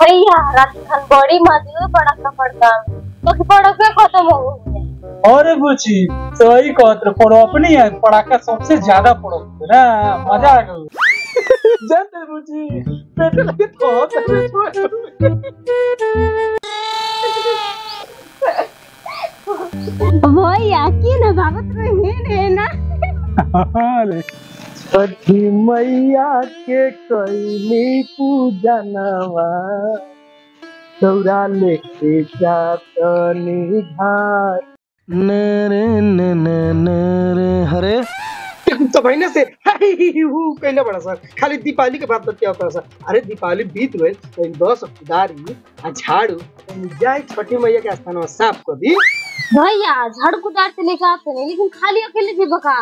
भैया रात खान बड़ी मजबूर पड़का पड़का तो पड़के खत्म हो गए। अरे बुची सही कहत रे पड़ो अपनी है पड़ाका सबसे ज्यादा पड़ो ना मजा आ गयो जानते बुची पेट लगे तो भैया की ना भागत रहे ना अरे छठी मैया के कैली पूजा नवा दौरा लेके जातनी घाट नरे नरे हरे तो महीने से कहना पड़ा सर खाली दीपावली के बात क्या होता है सर। अरे दीपावली बीत गई तो 10 दारी आ झाड़ू जाए छठी मैया के स्थान में साफ कर दी। भैया झाड़ू कुदार से लेकर आते नहीं लेकिन खाली अकेले जी बका।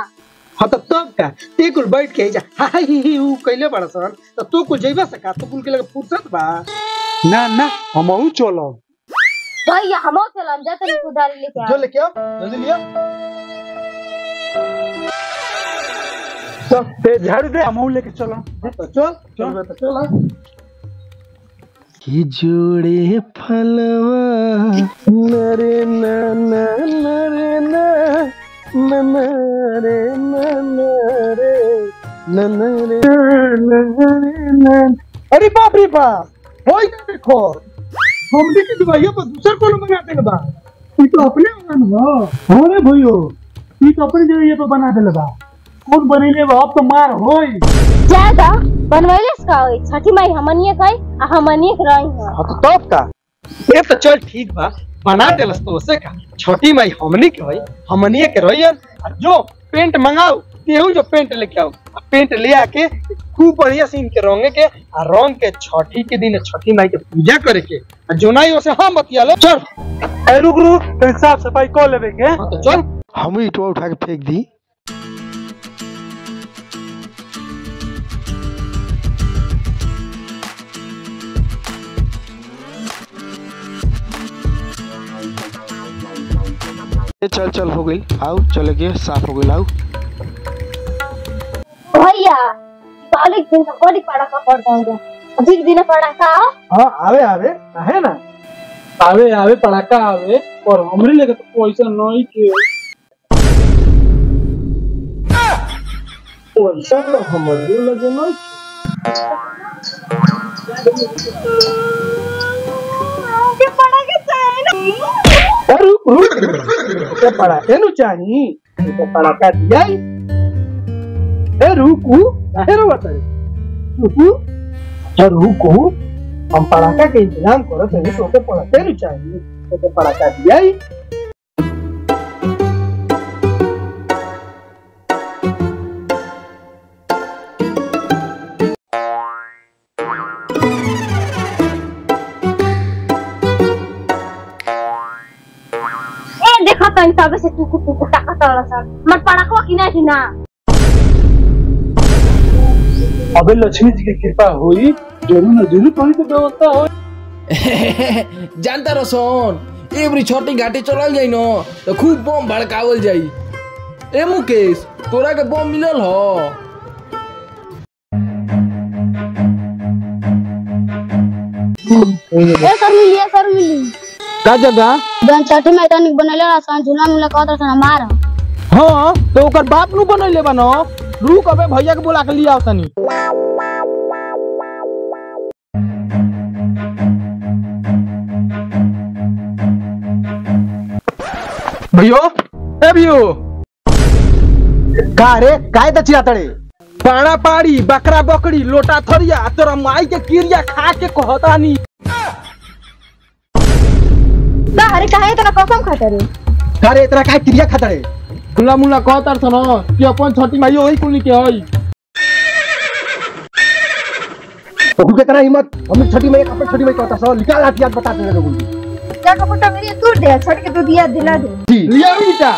हाँ तो तब का ते कुल बैठ के जा कहले बड़ा सर तो तू कुल जइबा सका तो कुल के लगे फुर्सत बा ना ना हमहू चलब भैया हम चलम जाते नहीं कुदारी लेके आ जो लेके आओ जल्दी लिया तो ते झाड़ू दे हमहू लेके चलो तो चल चल कि जोड़े फलवा नरे नरे नरे अरे बाप रे बाप होई देखो हमने की दवाइयां पर दूसरा कौन बनाते हैं बा ई तो अपने मन हो अरे भइयो ई तो अपने जगह पे बना देले बा कौन बनेले बा अब तो मार होई ज्यादा बनवैलेस का होई छठी माई हमनिए कई आ हमनिए के रही है। हां तो तब का ये तो चल ठीक बा बना देलस तो उसे का छोटी माई हमनी के होई हमनिए के रहियन जो पेंट मंगाओ तेहू जो पेंट लेके आओ पेंट ले आके खूब बढ़िया से इनके रंगे के आ रंग के छठी के दिन छठी माई के पूजा करे के जो नहीं उसे हम बतिया ले चल ए रुक तो साफ सफाई कर लेबे के हां तो चल हम ईंटवा उठा के फेंक दी। चल चल हो गई आओ चले के साफ हो गई आओ भैया दीपावली के दिन बड़ी पड़ाका पड़ता है अधिक दिन पड़ाका हां आवे है ना आवे पड़ाका आवे और हमरे लगे तो पैसा नहीं के पैसा तो हमरे लगे नहीं के पड़ाके चाहिए अरे रुक पड़ाके नु चाहिए तो पड़ाका दिया ए रुकू काहे रो बता रुकू हम पड़ाका के इंतजाम करो तो के पड़ाके नु चाहिए तो पड़ाका दिया देखा तो तब से तू टाका तोड़ा सर मत पड़ाको की ना अबे लक्ष्मी जी की कृपा हुई जरूर पानी की व्यवस्था हो जानता रसोन एवरी छोटी घाटी चलल जाई न तो खूब बम भड़कावल जाई। ए मुकेश तोरा के बम मिलल हो सर मिली का जगह जन छठी में तनिक बनले रहा झूला मुला कहत रहा मार हां तो ओकर बाप नु बनैले बनो रुक अबे भैया के बुला के लिया तनी भैयो ए भैयो का रे काहे त चिरातड़े पाड़ा पाड़ी बकरा बकरी लोटा थरिया तोरा माई के किरिया खा के कहतानी का अरे काहे तोरा कसम खाता रे का रे इतना काहे क्रिया खातड़े मुला मुला कहतार छ न कि अपन छठी माई ओही कुनी के हई तो के तरह हिम्मत हम छठी माई अपन छठी माई कहता सो निकाल हाथ याद बता दे लोगों क्या कपड़ा मेरी तोड़ दे छठ के तो दिया दिला दे जी लिया बेटा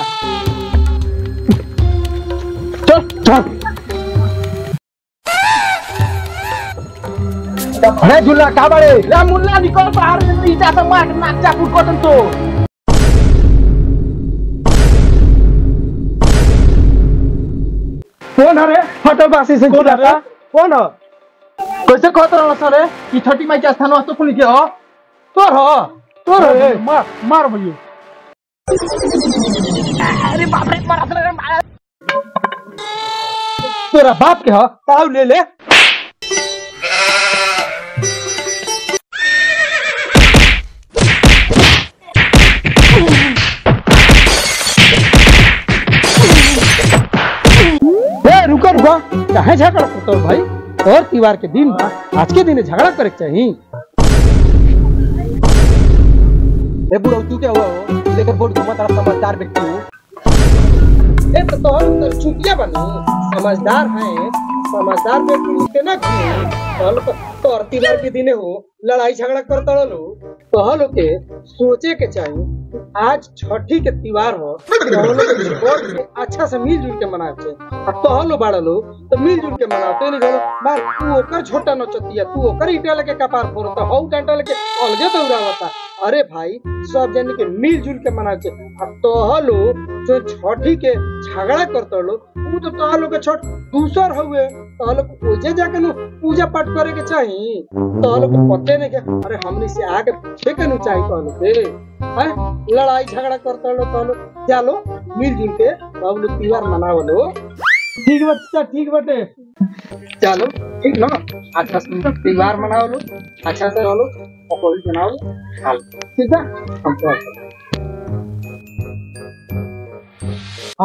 चल अरे झूला का बड़े ला मुल्ला निकल बाहर में ईटा से मार के नाक चाकू कटन तो कौन है रे हटो बासी से कौन है? कौन है कैसे कहत रहल सर कि छठी माई के स्थान वास्तु पुनी के हो तोर हो मार भैया। अरे बाप रे मारा तोरा बाप के हो ताऊ ले ले रुको चाहे झगड़ा करते हो भाई और त्योहार के दिन बा आज के दिन झगड़ा करे चाहिए बुढ़ऊ तू क्या हुआ हो लेकर बोर्ड घुमा तारा समझदार व्यक्ति हो तो हम चुटिया बनी समझदार हैं समझदार व्यक्ति के ना कल तो त्योहार के दिन हो लड़ाई झगड़ा करता लो कहलो के सोचे के चाहिए आज छठी के त्योहार हो तो अच्छा से मिलजुल के मनाते अब तो हलो बाड़ा लो तो मिलजुल के मनाते नहीं घरो मार तू ओकर छोटा नचतिया तू ओकर ईटा लेके कपार फोड़ता हौ डंडा लेके अलगे तो उड़ावता अरे भाई सब जन के मिलजुल के मनाते अब तो हलो जो छठी के झगड़ा करता लो वो तो हलो के छोट दूसर हुए तो हलो ओजे जाके नु पूजा पाठ करे के चाहिए तो हलो को पते नहीं के अरे हमने से आगे फेंके नु चाहिए तो हलो के हैं लड़ाई झगड़ा करता लो तो हलो चलो मिलजुल के अब लोग त्योहार मनाओ लो ठीक बच्चा ठीक बटे चलो ठीक ना अच्छा से त्योहार मनाओ लो अच्छा से रहो पकौड़ी बनाओ हाल ठीक है हम तो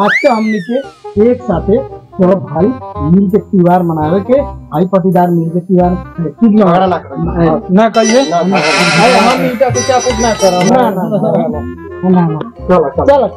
आज के हमने के एक साथे चलो भाई मिल के त्योहार मनावे के भाई पटीदार मिल के त्योहार ठीक झगड़ा ना कहिए हम इनका कुछ क्या कुछ ना करो ना चलो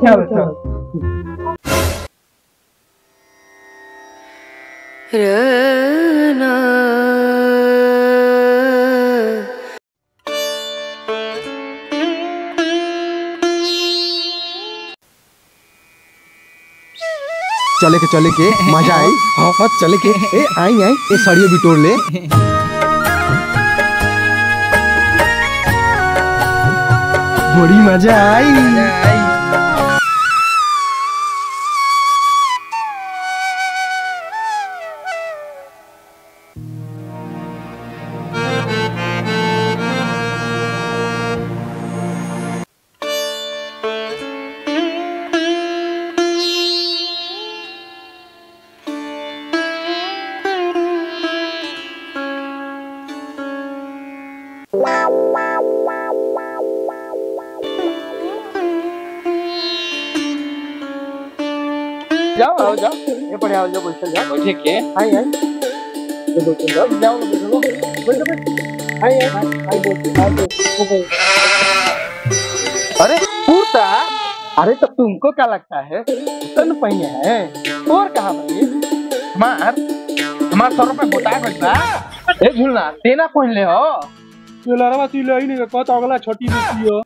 चलो चले के मजा आई। हाँ चले के आई ये सड़ियों भी तोड़ ले। बड़ी मजा आई। जाओ आओ जाओ ये पड़े आओ जाओ बैठ जाओ बैठे के हाय हाय ये बैठ जाओ जाओ बैठ हाय हाय बैठ अरे पूर्ता अरे तो तुमको क्या लगता है तन पहने है और कहां भाई हमार सर पे बोता गइल बा ए झुलना तेना पहन ले हो ये लड़वा तू ले ही नहीं कहत अगला छोटी बेटी हो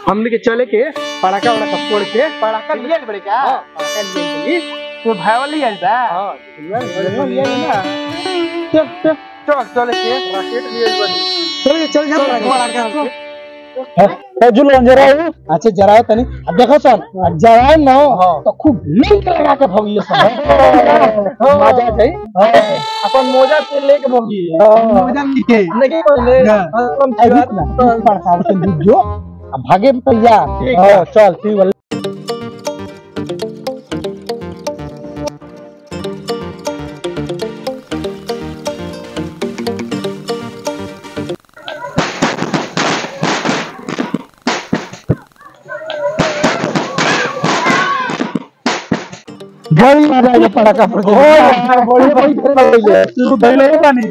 हमने के चले के पड़ाका वड़ाका फोड़ के पड़ाका लिया बड़े क्या पड़ाका लिए तो भाई वाली है बा हां लिया ना चल चल चल चले के रॉकेट लिए बड़ी चल जा पड़ाका ए जुलो जरा अच्छा जरा तनी अब देखो सर जरा ना तो खूब लिंक लगा के भगियो सब मजा जाई अपन मोजा से लेके भगियो मोजा लेके नहीं हम पड़ाका से दूजो भागे तैयार चल ठीक है बड़ी मजा आएगा पड़ाका फोड़ तू धैले पानी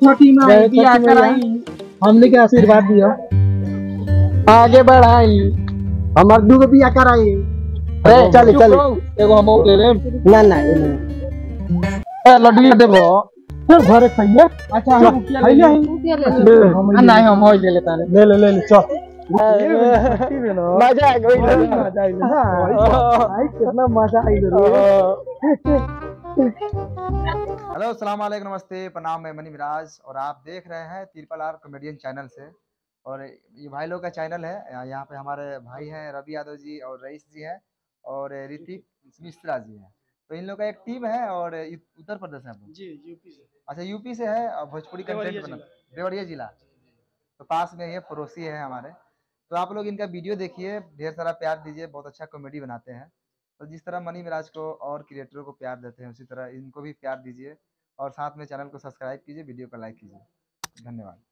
छोटी मां बियाह कराई हमने के आशीर्वाद दिया आगे बढ़ाई हमार दूगो बियाह कराई अरे चल चल एगो हम ले ले ना ना ए लड्डू देबो चल घरे खाइए अच्छा हम खाइए नहीं हम होई ले लेता ले चल मजा आ गई कितना मजा आई हेलो अस्सलाम वालेकुम, नमस्ते, प्रणाम। मैं मनी मिराज और आप देख रहे हैं तिरपल आर कॉमेडियन चैनल से। और ये भाई लोग का चैनल है। यहाँ पे हमारे भाई हैं रवि यादव जी और रईस जी हैं और ऋतिक मिश्रा जी हैं। तो इन लोग का एक टीम है और उत्तर प्रदेश है आप लोग? जी यूपी से। अच्छा, यूपी से है और भोजपुरी कंटेंट बना, देवरिया जिला। तो पास में ये पड़ोसी है हमारे। तो आप लोग इनका वीडियो देखिए, ढेर सारा प्यार दीजिए, बहुत अच्छा कॉमेडी बनाते हैं। तो जिस तरह मनी मिराज को और क्रिएटरों को प्यार देते हैं उसी तरह इनको भी प्यार दीजिए और साथ में चैनल को सब्सक्राइब कीजिए, वीडियो को लाइक कीजिए। धन्यवाद।